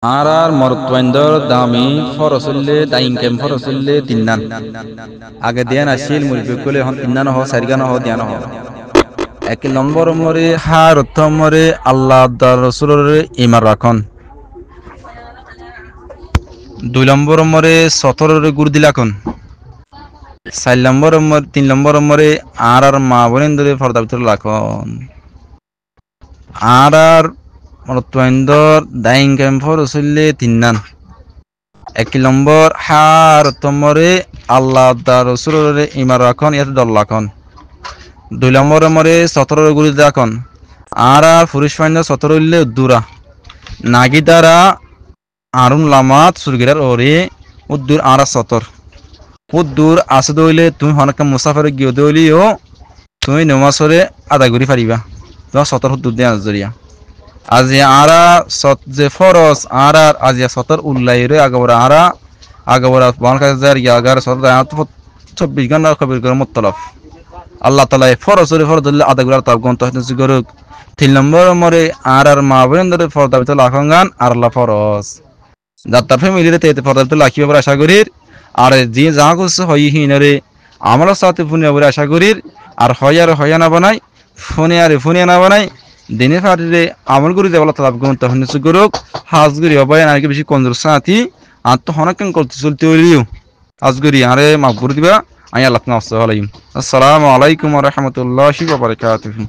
আর মরত্বেন্দর দামি ফরসুল্লে দাইনকেম ফরসুল্লে তিন্নান আগে দিয়ান আসিল মুরিফিকুলে হন তিন্নান হ সারিগান হ দিয়ান হ এক নম্বর মরে হার মরে আল্লাহ রসুলের ইমার রাখন 2 নম্বর মরে সতরের গুড় দিলাখন 4 নম্বর 3 নম্বর মরে আর মা বোনেন ধরে ফরদা ভিতরে লাখন আর মরত্বেন্দর দাইনকেম ফরসুল্লে তিন্নান 1 নম্বর হার মরে আল্লাহ রসুলের ইমার রাখন ইয়াতে দল লাখন 2 নম্বর মরে 17 গুড়ি দাখন আর পুরুষ ফাইন্দা 17 উল্লে উদ্দুরা নাগিদারা আরুন লামাত সুরগিরার ওরে উদ্দুর আর 17 উদ্দুর আসে দইলে তুমি হনকে মুসাফিরে গিয়ে দইলিও তুমি নমাজরে আদা করি পারিবা তোমার 17 উদ্দুর দিয়ে আজরিয়া আজি আরা সত যে ফরজ আর আজি 17 উল্লাইরে আগবরা বান কাজার ইয়াগার 24 ঘন্টা খবর করে মুত্তলাফ আল্লাহ তাআলা ফরজরে ফরজলে আদা করার তাব গন্ত হতে গরুক 3 নম্বর মরে আর মা বোনদের ফরদা ভিতর লাখঙ্গান আর আল্লাহ ফরজ যাত্রা ফ্যামিলিতে তেতে ফরদা ভিতর লাখিবে বলে আশা করির আর যে যা কিছু হই হিনরে আমল সাথে পুনিয়া বলে আশা করির আর হয় না বানাই ফোনে না বানাই দিনে ফাটিরে আমল করি দেওয়ালা তাব গন্ত হতে গরুক হাজগুরি অবয় নাকি বেশি কঞ্জুর সাথী আত্ম হনকেন করতে চলতে হইলিও আজগুরি আরে মাগবুর দিবা আই আল্লাহ নাফসু আলাইহিম আসসালামু আলাইকুম ওয়া রাহমাতুল্লাহি ওয়া বারাকাতুহু।